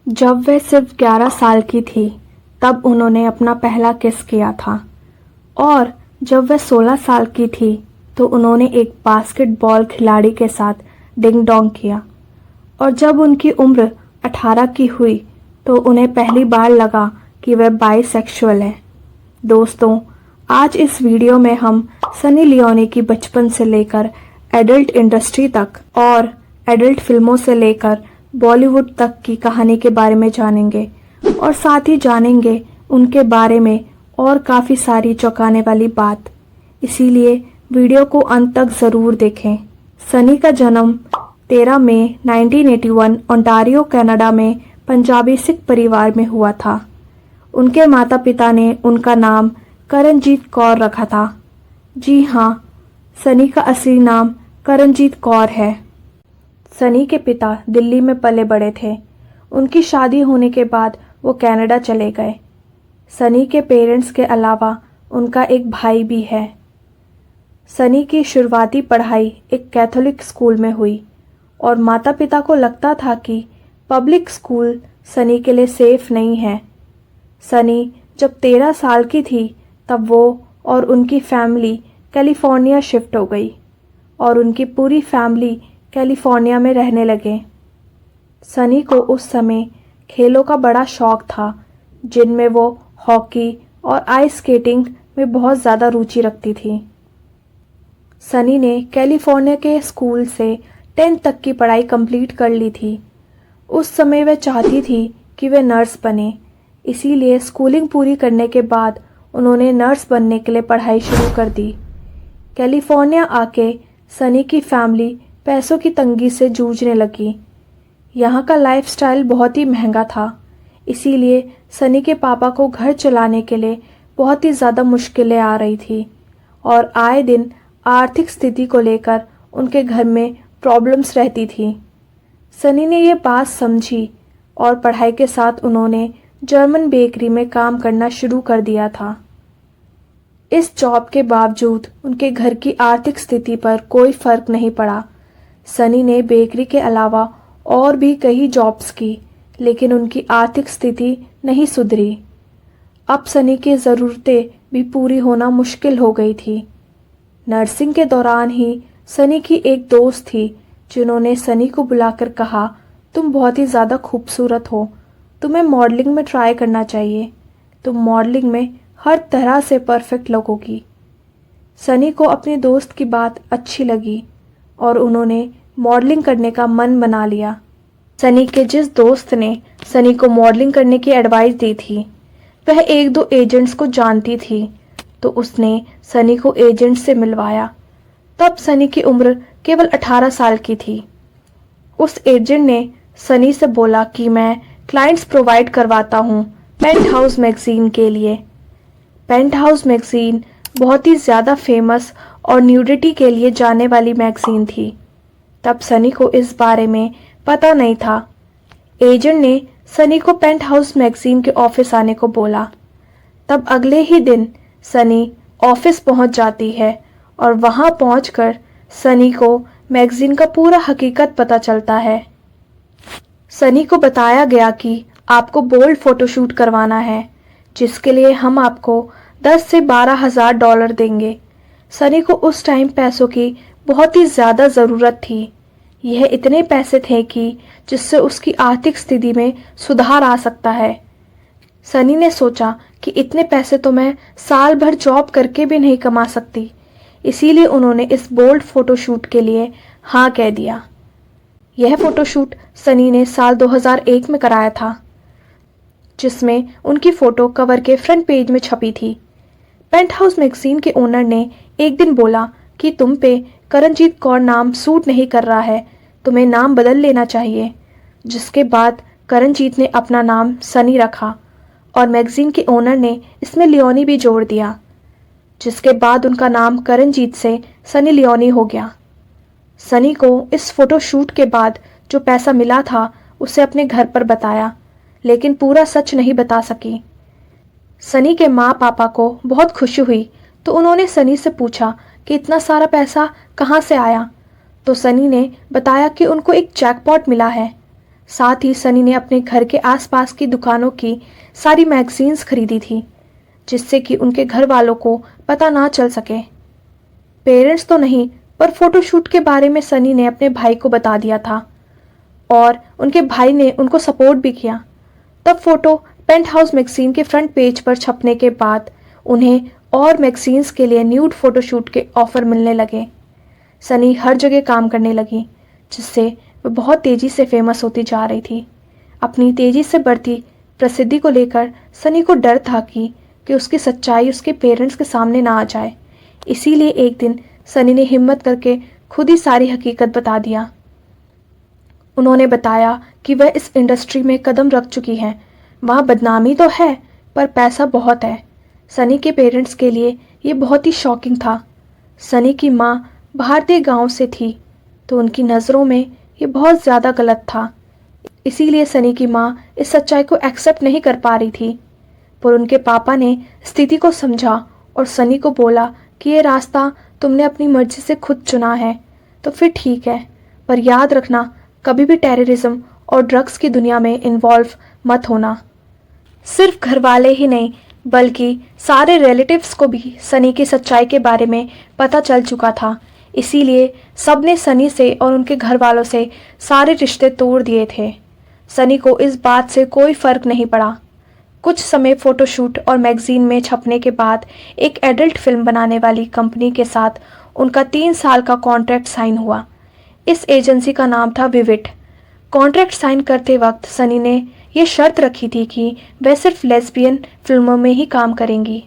जब वह सिर्फ 11 साल की थी तब उन्होंने अपना पहला किस किया था और जब वह 16 साल की थी तो उन्होंने एक बास्केटबॉल खिलाड़ी के साथ डिंग डोंग किया और जब उनकी उम्र 18 की हुई तो उन्हें पहली बार लगा कि वह बाइसेक्सुअल है। दोस्तों, आज इस वीडियो में हम सनी लियोनी की बचपन से लेकर एडल्ट इंडस्ट्री तक और एडल्ट फिल्मों से लेकर बॉलीवुड तक की कहानी के बारे में जानेंगे और साथ ही जानेंगे उनके बारे में और काफ़ी सारी चौंकाने वाली बात। इसीलिए वीडियो को अंत तक ज़रूर देखें। सनी का जन्म 13 मई 1981 ओंटारियो कनाडा में पंजाबी सिख परिवार में हुआ था। उनके माता पिता ने उनका नाम करणजीत कौर रखा था। जी हाँ, सनी का असली नाम करणजीत कौर है। सनी के पिता दिल्ली में पले बड़े थे। उनकी शादी होने के बाद वो कनाडा चले गए। सनी के पेरेंट्स के अलावा उनका एक भाई भी है। सनी की शुरुआती पढ़ाई एक कैथोलिक स्कूल में हुई और माता पिता को लगता था कि पब्लिक स्कूल सनी के लिए सेफ नहीं है। सनी जब 13 साल की थी तब वो और उनकी फैमिली कैलिफोर्निया शिफ्ट हो गई और उनकी पूरी फैमिली कैलिफोर्निया में रहने लगे। सनी को उस समय खेलों का बड़ा शौक था, जिनमें वो हॉकी और आइस स्केटिंग में बहुत ज़्यादा रुचि रखती थी। सनी ने कैलिफोर्निया के स्कूल से 10th तक की पढ़ाई कंप्लीट कर ली थी। उस समय वह चाहती थी कि वह नर्स बने, इसीलिए स्कूलिंग पूरी करने के बाद उन्होंने नर्स बनने के लिए पढ़ाई शुरू कर दी। कैलिफोर्निया आके सनी की फैमिली पैसों की तंगी से जूझने लगी। यहाँ का लाइफस्टाइल बहुत ही महंगा था, इसीलिए सनी के पापा को घर चलाने के लिए बहुत ही ज़्यादा मुश्किलें आ रही थी और आए दिन आर्थिक स्थिति को लेकर उनके घर में प्रॉब्लम्स रहती थी। सनी ने ये बात समझी और पढ़ाई के साथ उन्होंने जर्मन बेकरी में काम करना शुरू कर दिया था। इस जॉब के बावजूद उनके घर की आर्थिक स्थिति पर कोई फ़र्क नहीं पड़ा। सनी ने बेकरी के अलावा और भी कई जॉब्स की, लेकिन उनकी आर्थिक स्थिति नहीं सुधरी। अब सनी की ज़रूरतें भी पूरी होना मुश्किल हो गई थी। नर्सिंग के दौरान ही सनी की एक दोस्त थी जिन्होंने सनी को बुलाकर कहा, तुम बहुत ही ज़्यादा खूबसूरत हो, तुम्हें मॉडलिंग में ट्राई करना चाहिए, तुम मॉडलिंग में हर तरह से परफेक्ट लगोगी। सनी को अपने दोस्त की बात अच्छी लगी और उन्होंने मॉडलिंग करने का मन बना लिया। सनी के जिस दोस्त ने सनी को मॉडलिंग करने की एडवाइस दी थी वह 1-2 एजेंट्स को जानती थी, तो उसने सनी को एजेंट से मिलवाया। तब सनी की उम्र केवल 18 साल की थी। उस एजेंट ने सनी से बोला कि मैं क्लाइंट्स प्रोवाइड करवाता हूँ पेंट हाउस मैगज़ीन के लिए। पेंट हाउस मैगज़ीन बहुत ही ज़्यादा फेमस और न्यूडिटी के लिए जाने वाली मैगज़ीन थी। तब सनी को इस बारे में पता नहीं था। एजेंट ने सनी को पेंट हाउस मैगज़ीन के ऑफिस आने को बोला। तब अगले ही दिन सनी ऑफिस पहुंच जाती है और वहां पहुंचकर सनी को मैगज़ीन का पूरा हकीकत पता चलता है। सनी को बताया गया कि आपको बोल्ड फोटोशूट करवाना है, जिसके लिए हम आपको 10 से 12 हज़ार डॉलर देंगे। सनी को उस टाइम पैसों की बहुत ही ज़्यादा ज़रूरत थी। यह इतने पैसे थे कि जिससे उसकी आर्थिक स्थिति में सुधार आ सकता है। सनी ने सोचा कि इतने पैसे तो मैं साल भर जॉब करके भी नहीं कमा सकती, इसीलिए उन्होंने इस बोल्ड फोटोशूट के लिए हाँ कह दिया। यह फोटोशूट सनी ने साल 2001 में कराया था, जिसमें उनकी फ़ोटो कवर के फ्रंट पेज में छपी थी। पेंट हाउस मैगज़ीन के ओनर ने एक दिन बोला कि तुम पे करणजीत कौर नाम सूट नहीं कर रहा है, तुम्हें नाम बदल लेना चाहिए। जिसके बाद करणजीत ने अपना नाम सनी रखा और मैगज़ीन के ओनर ने इसमें लियोनी भी जोड़ दिया, जिसके बाद उनका नाम करणजीत से सनी लियोनी हो गया। सनी को इस फोटोशूट के बाद जो पैसा मिला था उसे अपने घर पर बताया, लेकिन पूरा सच नहीं बता सकी। सनी के माँ पापा को बहुत खुशी हुई तो उन्होंने सनी से पूछा कि इतना सारा पैसा कहाँ से आया। तो सनी ने बताया कि उनको एक जैकपॉट मिला है। साथ ही सनी ने अपने घर के आसपास की दुकानों की सारी मैगजीन्स खरीदी थी, जिससे कि उनके घर वालों को पता ना चल सके। पेरेंट्स तो नहीं, पर फोटोशूट के बारे में सनी ने अपने भाई को बता दिया था और उनके भाई ने उनको सपोर्ट भी किया। तब फोटो पेंट हाउस मैगजीन के फ्रंट पेज पर छपने के बाद उन्हें और मैगजीन्स के लिए न्यूड फोटोशूट के ऑफर मिलने लगे। सनी हर जगह काम करने लगी, जिससे वह बहुत तेज़ी से फेमस होती जा रही थी। अपनी तेज़ी से बढ़ती प्रसिद्धि को लेकर सनी को डर था कि उसकी सच्चाई उसके पेरेंट्स के सामने ना आ जाए। इसीलिए एक दिन सनी ने हिम्मत करके खुद ही सारी हकीकत बता दिया। उन्होंने बताया कि वह इस इंडस्ट्री में कदम रख चुकी हैं। वहाँ बदनामी तो है, पर पैसा बहुत है। सनी के पेरेंट्स के लिए ये बहुत ही शॉकिंग था। सनी की माँ भारतीय गांव से थी, तो उनकी नज़रों में ये बहुत ज़्यादा गलत था। इसीलिए सनी की माँ इस सच्चाई को एक्सेप्ट नहीं कर पा रही थी। पर उनके पापा ने स्थिति को समझा और सनी को बोला कि ये रास्ता तुमने अपनी मर्जी से खुद चुना है, तो फिर ठीक है, पर याद रखना कभी भी टेररिज्म और ड्रग्स की दुनिया में इन्वॉल्व मत होना। सिर्फ घर वाले ही नहीं, बल्कि सारे रिलेटिव्स को भी सनी की सच्चाई के बारे में पता चल चुका था। इसीलिए सब ने सनी से और उनके घर वालों से सारे रिश्ते तोड़ दिए थे। सनी को इस बात से कोई फ़र्क नहीं पड़ा। कुछ समय फ़ोटोशूट और मैगज़ीन में छपने के बाद एक एडल्ट फिल्म बनाने वाली कंपनी के साथ उनका 3 साल का कॉन्ट्रैक्ट साइन हुआ। इस एजेंसी का नाम था विविट। कॉन्ट्रैक्ट साइन करते वक्त सनी ने ये शर्त रखी थी कि वह सिर्फ लेस्बियन फिल्मों में ही काम करेंगी।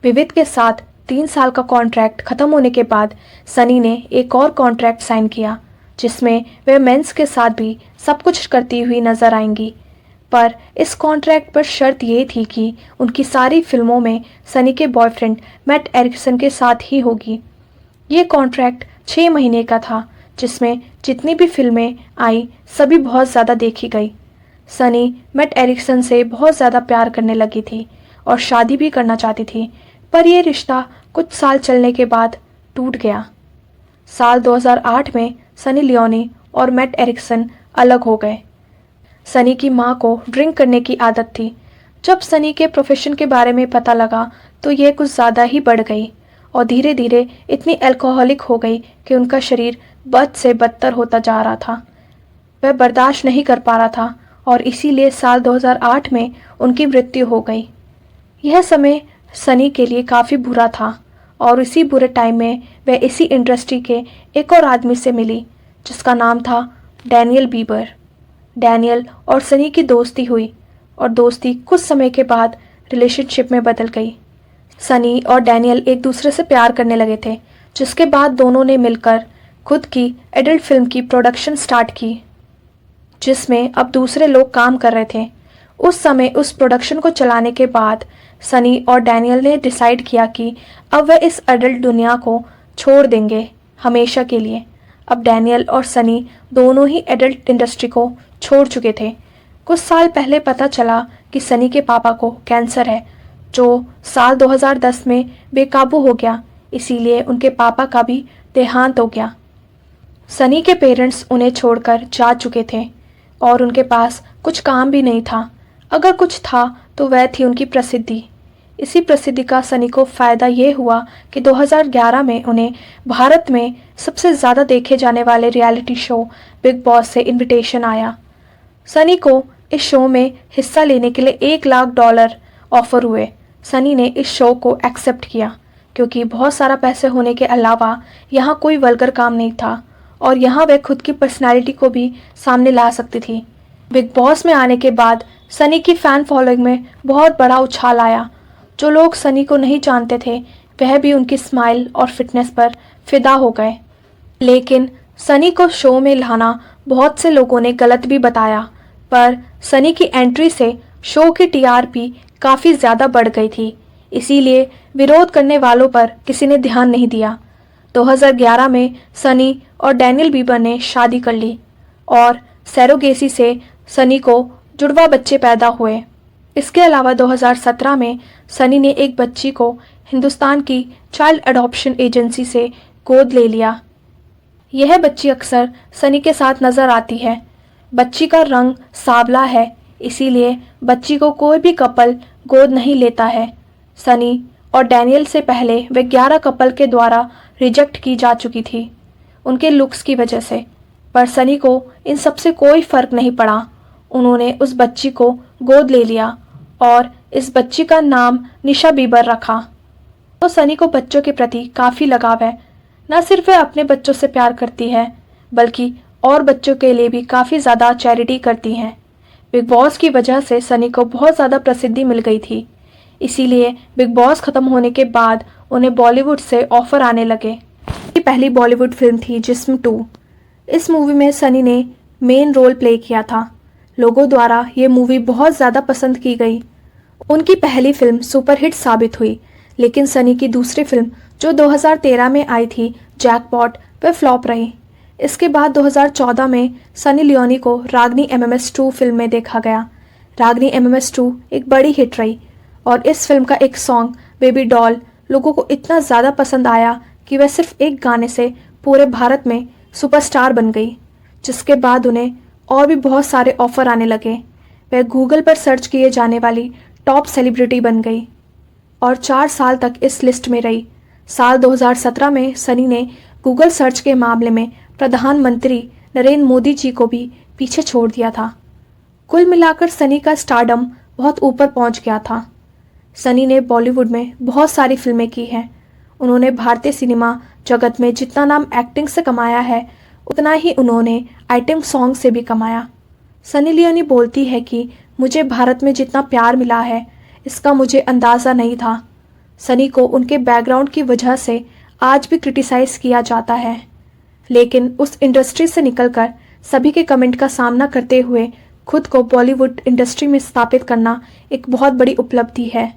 विविट के साथ 3 साल का कॉन्ट्रैक्ट खत्म होने के बाद सनी ने एक और कॉन्ट्रैक्ट साइन किया, जिसमें वह मेंस के साथ भी सब कुछ करती हुई नजर आएंगी। पर इस कॉन्ट्रैक्ट पर शर्त ये थी कि उनकी सारी फिल्मों में सनी के बॉयफ्रेंड मैट एरिक्सन के साथ ही होगी। ये कॉन्ट्रैक्ट 6 महीने का था, जिसमें जितनी भी फिल्में आई सभी बहुत ज़्यादा देखी गई। सनी मैट एरिक्सन से बहुत ज़्यादा प्यार करने लगी थी और शादी भी करना चाहती थी, पर यह रिश्ता कुछ साल चलने के बाद टूट गया। साल 2008 में सनी लियोनी और मैट एरिक्सन अलग हो गए। सनी की माँ को ड्रिंक करने की आदत थी। जब सनी के प्रोफेशन के बारे में पता लगा तो यह कुछ ज़्यादा ही बढ़ गई और धीरे धीरे इतनी अल्कोहलिक हो गई कि उनका शरीर बद से बदतर होता जा रहा था। वह बर्दाश्त नहीं कर पा रहा था और इसीलिए साल 2008 में उनकी मृत्यु हो गई। यह समय सनी के लिए काफ़ी बुरा था और इसी बुरे टाइम में वह इसी इंडस्ट्री के एक और आदमी से मिली, जिसका नाम था डैनियल बीबर। डैनियल और सनी की दोस्ती हुई और दोस्ती कुछ समय के बाद रिलेशनशिप में बदल गई। सनी और डैनियल एक दूसरे से प्यार करने लगे थे, जिसके बाद दोनों ने मिलकर खुद की एडल्ट फिल्म की प्रोडक्शन स्टार्ट की, जिसमें अब दूसरे लोग काम कर रहे थे। उस समय उस प्रोडक्शन को चलाने के बाद सनी और डैनियल ने डिसाइड किया कि अब वह इस एडल्ट दुनिया को छोड़ देंगे हमेशा के लिए। अब डैनियल और सनी दोनों ही एडल्ट इंडस्ट्री को छोड़ चुके थे। कुछ साल पहले पता चला कि सनी के पापा को कैंसर है, जो साल 2010 में बेकाबू हो गया। इसीलिए उनके पापा का भी देहांत हो गया। सनी के पेरेंट्स उन्हें छोड़कर जा चुके थे और उनके पास कुछ काम भी नहीं था। अगर कुछ था तो वह थी उनकी प्रसिद्धि। इसी प्रसिद्धि का सनी को फ़ायदा ये हुआ कि 2011 में उन्हें भारत में सबसे ज़्यादा देखे जाने वाले रियलिटी शो बिग बॉस से इनविटेशन आया। सनी को इस शो में हिस्सा लेने के लिए $1 लाख ऑफर हुए। सनी ने इस शो को एक्सेप्ट किया क्योंकि बहुत सारा पैसे होने के अलावा यहाँ कोई वल्गर काम नहीं था और यहाँ वह खुद की पर्सनैलिटी को भी सामने ला सकती थी। बिग बॉस में आने के बाद सनी की फ़ैन फॉलोइंग में बहुत बड़ा उछाल आया। जो लोग सनी को नहीं जानते थे वह भी उनकी स्माइल और फिटनेस पर फिदा हो गए। लेकिन सनी को शो में लाना बहुत से लोगों ने गलत भी बताया, पर सनी की एंट्री से शो की टीआरपी काफ़ी ज़्यादा बढ़ गई थी। इसीलिए विरोध करने वालों पर किसी ने ध्यान नहीं दिया। 2011 में सनी और डैनियल बीबर ने शादी कर ली और सैरोगेसी से सनी को जुड़वा बच्चे पैदा हुए। इसके अलावा 2017 में सनी ने एक बच्ची को हिंदुस्तान की चाइल्ड अडॉप्शन एजेंसी से गोद ले लिया। यह बच्ची अक्सर सनी के साथ नज़र आती है। बच्ची का रंग सांवला है, इसीलिए बच्ची को कोई भी कपल गोद नहीं लेता है। सनी और डैनियल से पहले वे 11 कपल के द्वारा रिजेक्ट की जा चुकी थी उनके लुक्स की वजह से, पर सनी को इन सब से कोई फर्क नहीं पड़ा। उन्होंने उस बच्ची को गोद ले लिया और इस बच्ची का नाम निशा बीबर रखा। तो सनी को बच्चों के प्रति काफ़ी लगाव है। न सिर्फ वह अपने बच्चों से प्यार करती है, बल्कि और बच्चों के लिए भी काफ़ी ज़्यादा चैरिटी करती हैं। बिग बॉस की वजह से सनी को बहुत ज़्यादा प्रसिद्धि मिल गई थी, इसीलिए बिग बॉस ख़त्म होने के बाद उन्हें बॉलीवुड से ऑफ़र आने लगे। ये पहली बॉलीवुड फिल्म थी जिस्म 2। इस मूवी में सनी ने मेन रोल प्ले किया था। लोगों द्वारा ये मूवी बहुत ज़्यादा पसंद की गई। उनकी पहली फिल्म सुपरहिट साबित हुई, लेकिन सनी की दूसरी फिल्म जो 2013 में आई थी जैकपॉट, वह फ्लॉप रही। इसके बाद 2014 में सनी लियोनी को रागनी MMS 2 फिल्म में देखा गया। रागनी MMS 2 एक बड़ी हिट रही और इस फिल्म का एक सॉन्ग बेबी डॉल लोगों को इतना ज़्यादा पसंद आया कि वह सिर्फ एक गाने से पूरे भारत में सुपरस्टार बन गई, जिसके बाद उन्हें और भी बहुत सारे ऑफ़र आने लगे। वह गूगल पर सर्च किए जाने वाली टॉप सेलिब्रिटी बन गई और 4 साल तक इस लिस्ट में रही। साल 2017 में सनी ने गूगल सर्च के मामले में प्रधानमंत्री नरेंद्र मोदी जी को भी पीछे छोड़ दिया था। कुल मिलाकर सनी का स्टारडम बहुत ऊपर पहुंच गया था। सनी ने बॉलीवुड में बहुत सारी फिल्में की हैं। उन्होंने भारतीय सिनेमा जगत में जितना नाम एक्टिंग से कमाया है, उतना ही उन्होंने आइटम सॉन्ग से भी कमाया। सनी लियोनी बोलती है कि मुझे भारत में जितना प्यार मिला है, इसका मुझे अंदाज़ा नहीं था। सनी को उनके बैकग्राउंड की वजह से आज भी क्रिटिसाइज़ किया जाता है, लेकिन उस इंडस्ट्री से निकलकर सभी के कमेंट का सामना करते हुए खुद को बॉलीवुड इंडस्ट्री में स्थापित करना एक बहुत बड़ी उपलब्धि है।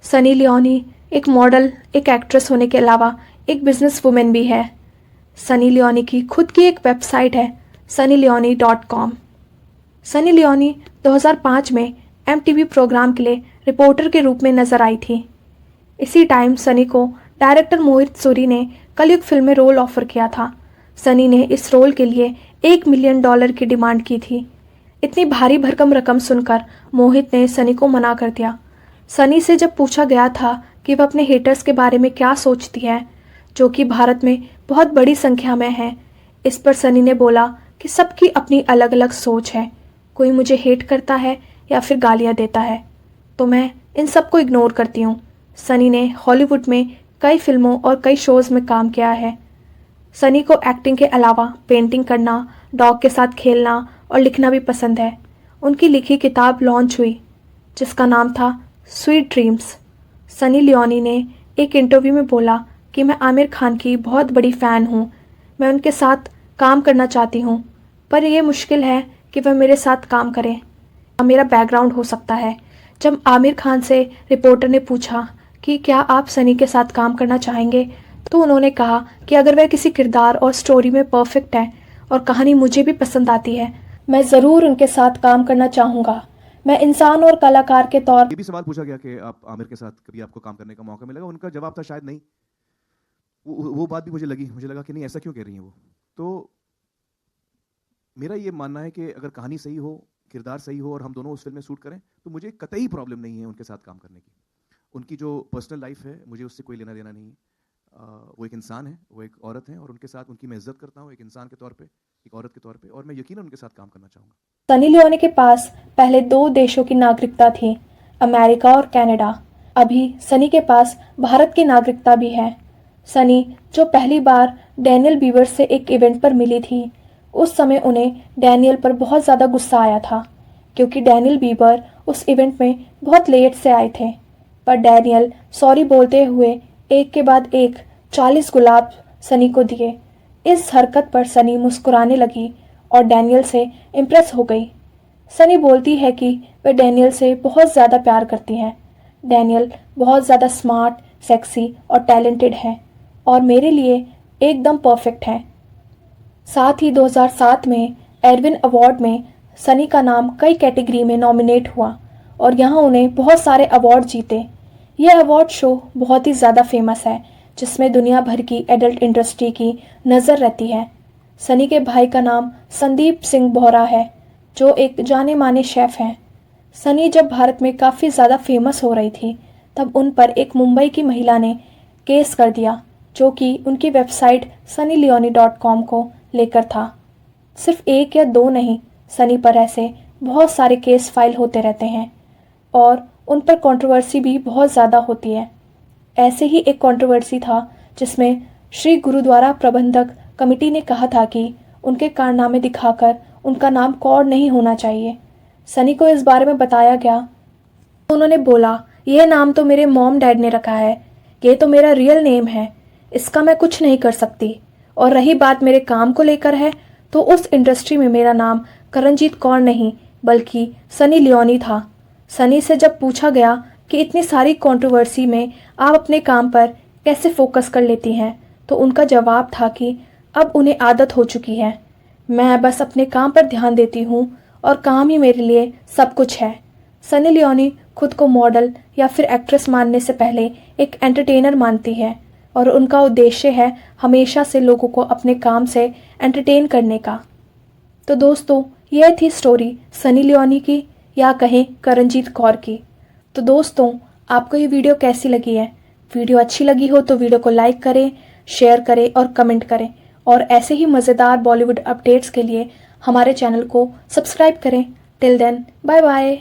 सनी लियोनी एक मॉडल, एक एक्ट्रेस होने के अलावा एक बिजनेस वुमेन भी है। सनी लियोनी की खुद की एक वेबसाइट है sunnyleony.com। सनी लियोनी 2005 में MTV प्रोग्राम के लिए रिपोर्टर के रूप में नजर आई थी। इसी टाइम सनी को डायरेक्टर मोहित सूरी ने कलयुग फिल्म में रोल ऑफर किया था। सनी ने इस रोल के लिए $1 मिलियन की डिमांड की थी। इतनी भारी भरकम रकम सुनकर मोहित ने सनी को मना कर दिया। सनी से जब पूछा गया था कि वह अपने हेटर्स के बारे में क्या सोचती है, जो कि भारत में बहुत बड़ी संख्या में है, इस पर सनी ने बोला कि सबकी अपनी अलग अलग सोच है। कोई मुझे हेट करता है या फिर गालियाँ देता है, तो मैं इन सबको इग्नोर करती हूँ। सनी ने हॉलीवुड में कई फिल्मों और कई शोज़ में काम किया है। सनी को एक्टिंग के अलावा पेंटिंग करना, डॉग के साथ खेलना और लिखना भी पसंद है। उनकी लिखी किताब लॉन्च हुई जिसका नाम था स्वीट ड्रीम्स। सनी लियोनी ने एक इंटरव्यू में बोला कि मैं आमिर खान की बहुत बड़ी फ़ैन हूँ। मैं उनके साथ काम करना चाहती हूँ, पर यह मुश्किल है कि वह मेरे साथ काम करें। मेरा बैकग्राउंड हो सकता है। जब आमिर खान से रिपोर्टर ने पूछा कि क्या आप सनी के साथ काम करना चाहेंगे, तो उन्होंने कहा कि अगर वह किसी किरदार और स्टोरी में परफेक्ट है और कहानी मुझे भी पसंद आती है, मैं ज़रूर उनके साथ काम करना चाहूँगा। मैं इंसान और कलाकार के तौर। ये भी सवाल पूछा गया कि आप आमिर के साथ कभी आपको काम करने का मौका मिलेगा। उनका जवाब था शायद नहीं। वो बात भी मुझे लगा कि नहीं, ऐसा क्यों कह रही हैं वो। तो मेरा ये मानना है कि अगर कहानी सही हो, किरदार सही हो और हम दोनों उस फिल्म में शूट करें, तो मुझे कतई प्रॉब्लम नहीं है उनके साथ काम करने की। उनकी जो पर्सनल लाइफ है, मुझे उससे कोई लेना देना नहीं है। वो एक इंसान है, वो एक औरत है, और उनके साथ उनकी मैं इज्जत करता हूँ एक इंसान के तौर पे, एक औरत के तौर पे, और मैं यकीनन उनके साथ काम करना चाहूँगा। सनी लियोनी के पास पहले 2 देशों की नागरिकता थी, अमेरिका और कनाडा। अभी सनी के पास भारत की नागरिकता भी है। सनी जो पहली बार डैनियल बीवर से एक इवेंट पर मिली थी, उस समय उन्हें डैनियल पर बहुत ज़्यादा गुस्सा आया था, क्योंकि डैनियल बीबर उस इवेंट में बहुत लेट से आए थे। पर डैनियल सॉरी बोलते हुए एक के बाद एक 40 गुलाब सनी को दिए। इस हरकत पर सनी मुस्कुराने लगी और डैनियल से इम्प्रेस हो गई। सनी बोलती है कि वह डैनियल से बहुत ज़्यादा प्यार करती हैं। डैनियल बहुत ज़्यादा स्मार्ट, सेक्सी और टैलेंटेड है और मेरे लिए एकदम परफेक्ट है। साथ ही 2007 में एरविन अवार्ड में सनी का नाम कई कैटेगरी में नॉमिनेट हुआ और यहाँ उन्हें बहुत सारे अवार्ड जीते। यह अवार्ड शो बहुत ही ज़्यादा फेमस है, जिसमें दुनिया भर की एडल्ट इंडस्ट्री की नज़र रहती है। सनी के भाई का नाम संदीप सिंह बोहरा है। जो एक जाने माने शेफ़ हैं। सनी जब भारत में काफ़ी ज़्यादा फेमस हो रही थी तब उन पर एक मुंबई की महिला ने केस कर दिया जो कि उनकी वेबसाइट sunnyleone.com को लेकर था। सिर्फ एक या दो नहीं, सनी पर ऐसे बहुत सारे केस फाइल होते रहते हैं और उन पर कंट्रोवर्सी भी बहुत ज़्यादा होती है। ऐसे ही एक कंट्रोवर्सी था जिसमें श्री गुरुद्वारा प्रबंधक कमेटी ने कहा था कि उनके कारनामे दिखाकर उनका नाम कौर नहीं होना चाहिए। सनी को इस बारे में बताया गया। उन्होंने बोला, यह नाम तो मेरे मॉम डैड ने रखा है, ये तो मेरा रियल नेम है, इसका मैं कुछ नहीं कर सकती। और रही बात मेरे काम को लेकर है तो उस इंडस्ट्री में मेरा नाम करणजीत कौर नहीं बल्कि सनी लियोनी था। सनी से जब पूछा गया कि इतनी सारी कंट्रोवर्सी में आप अपने काम पर कैसे फोकस कर लेती हैं तो उनका जवाब था कि अब उन्हें आदत हो चुकी है, मैं बस अपने काम पर ध्यान देती हूँ और काम ही मेरे लिए सब कुछ है। सनी लियोनी खुद को मॉडल या फिर एक्ट्रेस मानने से पहले एक एंटरटेनर मानती है और उनका उद्देश्य है हमेशा से लोगों को अपने काम से एंटरटेन करने का। तो दोस्तों, यह थी स्टोरी सनी लियोनी की या कहें करणजीत कौर की। तो दोस्तों, आपको ये वीडियो कैसी लगी है? वीडियो अच्छी लगी हो तो वीडियो को लाइक करें, शेयर करें और कमेंट करें और ऐसे ही मज़ेदार बॉलीवुड अपडेट्स के लिए हमारे चैनल को सब्सक्राइब करें। Till then, bye bye.